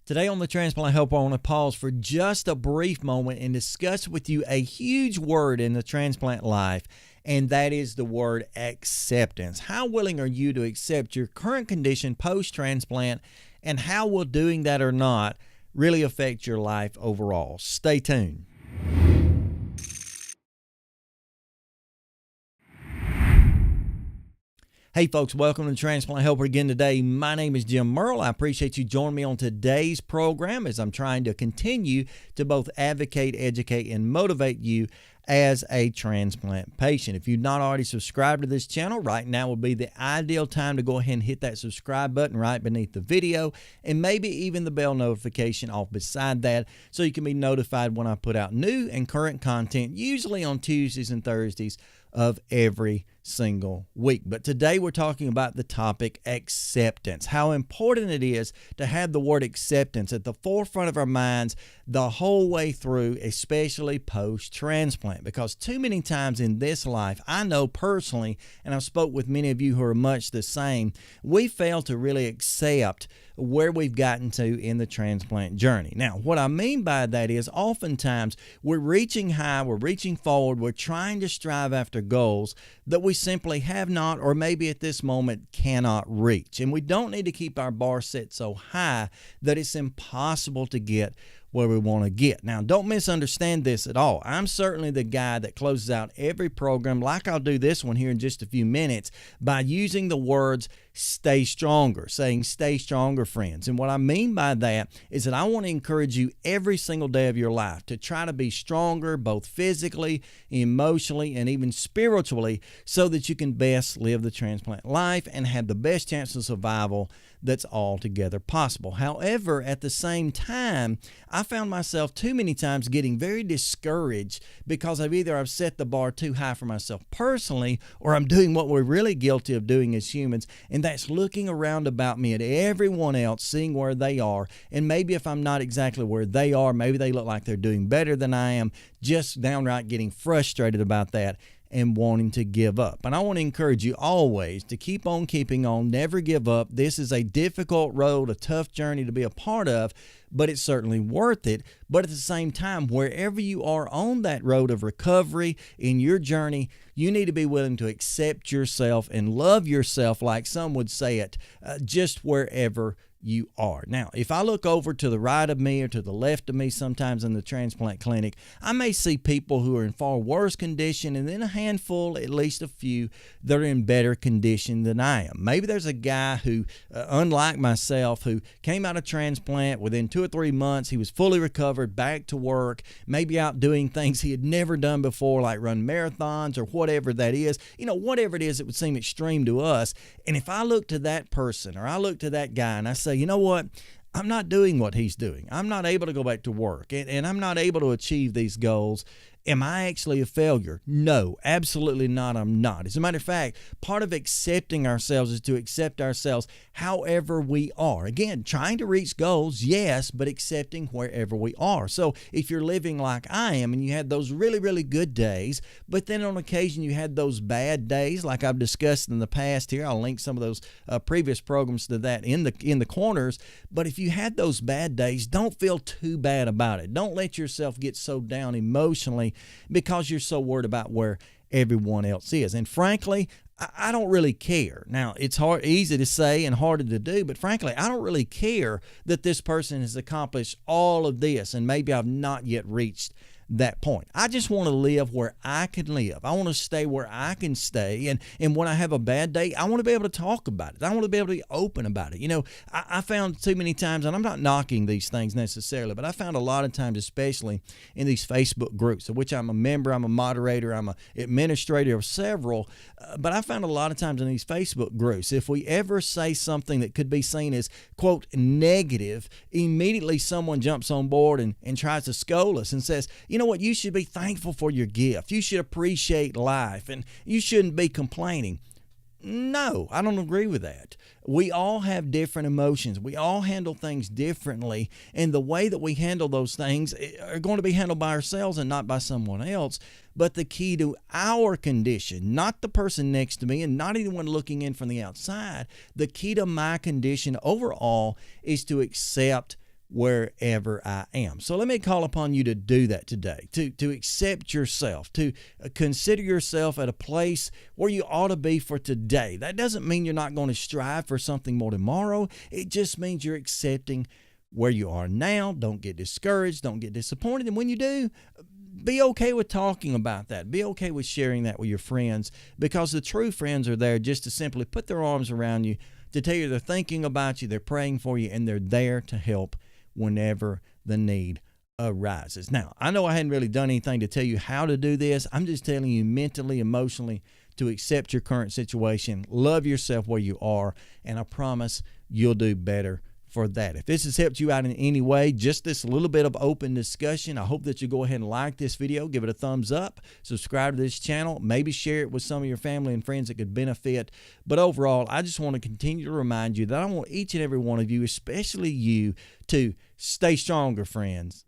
Today on the Transplant Helper, I want to pause for just a brief moment and discuss with you a huge word in the transplant life, and that is the word acceptance. How willing are you to accept your current condition post-transplant, and how will doing that or not really affect your life overall? Stay tuned. Hey folks, welcome to Transplant Helper again today. My name is Jim Merle. I appreciate you joining me on today's program as I'm trying to continue to both advocate, educate, and motivate you as a transplant patient. If you've not already subscribed to this channel, right now would be the ideal time to go ahead and hit that subscribe button right beneath the video, and maybe even the bell notification off beside that so you can be notified when I put out new and current content, usually on Tuesdays and Thursdays of every single week. But today we're talking about the topic acceptance, how important it is to have the word acceptance at the forefront of our minds the whole way through, especially post-transplant, because too many times in this life, I know personally, and I've spoke with many of you who are much the same, we fail to really accept where we've gotten to in the transplant journey. Now, what I mean by that is oftentimes we're reaching high, we're reaching forward, we're trying to strive after goals that we simply have not, or maybe at this moment cannot reach. And we don't need to keep our bar set so high that it's impossible to get where we want to get. Now, don't misunderstand this at all. I'm certainly the guy that closes out every program, like I'll do this one here in just a few minutes, by using the words stay stronger, saying stay stronger, friends. And what I mean by that is that I want to encourage you every single day of your life to try to be stronger, both physically, emotionally, and even spiritually, so that you can best live the transplant life and have the best chance of survival that's altogether possible. However, at the same time, I found myself too many times getting very discouraged because I've set the bar too high for myself personally, or I'm doing what we're really guilty of doing as humans, and that's looking around about me at everyone else, seeing where they are, and maybe if I'm not exactly where they are, maybe they look like they're doing better than I am, just downright getting frustrated about that and wanting to give up. And I want to encourage you always to keep on keeping on, never give up. This is a difficult road, a tough journey to be a part of, but it's certainly worth it. But at the same time, wherever you are on that road of recovery in your journey, you need to be willing to accept yourself and love yourself, like some would say it, just wherever you are. Now, if I look over to the right of me or to the left of me sometimes in the transplant clinic, I may see people who are in far worse condition, and then a handful, at least a few, that are in better condition than I am. Maybe there's a guy who, unlike myself, who came out of transplant within 2 or 3 months, he was fully recovered, back to work, maybe out doing things he had never done before, like run marathons or whatever that is. Whatever it is, it would seem extreme to us. And if I look to that person, or I look to that guy and I say, you know what? I'm not doing what he's doing. I'm not able to go back to work, and I'm not able to achieve these goals. Am I actually a failure? No, absolutely not. I'm not. As a matter of fact, part of accepting ourselves is to accept ourselves however we are. Again, trying to reach goals, yes, but accepting wherever we are. So if you're living like I am and you had those really, really good days, but then on occasion you had those bad days, like I've discussed in the past here, I'll link some of those previous programs to that in the corners. But if you had those bad days, don't feel too bad about it. Don't let yourself get so down emotionally because you're so worried about where everyone else is. And frankly, I don't really care. Now, it's easy to say and harder to do, but frankly, I don't really care that this person has accomplished all of this and maybe I've not yet reached that point. I just want to live where I can live. I want to stay where I can stay. And when I have a bad day, I want to be able to talk about it. I want to be able to be open about it. I found too many times, and I'm not knocking these things necessarily, but I found a lot of times, especially in these Facebook groups, of which I'm a member, I'm a moderator, I'm an administrator of several, but I found a lot of times in these Facebook groups, if we ever say something that could be seen as, quote, negative, immediately someone jumps on board and tries to scold us and says, you know what, you should be thankful for your gift. You should appreciate life, and you shouldn't be complaining. No, I don't agree with that. We all have different emotions. We all handle things differently, and the way that we handle those things are going to be handled by ourselves and not by someone else. But the key to our condition, not the person next to me and not anyone looking in from the outside, the key to my condition overall is to accept wherever I am. So let me call upon you to do that today, to accept yourself, to consider yourself at a place where you ought to be for today. That doesn't mean you're not going to strive for something more tomorrow. It just means you're accepting where you are now. Don't get discouraged. Don't get disappointed. And when you do, be okay with talking about that. Be okay with sharing that with your friends, because the true friends are there just to simply put their arms around you, to tell you they're thinking about you, they're praying for you, and they're there to help whenever the need arises. Now, I know I hadn't really done anything to tell you how to do this. I'm just telling you mentally, emotionally, to accept your current situation, love yourself where you are, and I promise you'll do better for that. If this has helped you out in any way, just this little bit of open discussion, I hope that you go ahead and like this video, give it a thumbs up, subscribe to this channel, maybe share it with some of your family and friends that could benefit. But overall, I just want to continue to remind you that I want each and every one of you, especially you, to stay stronger, friends.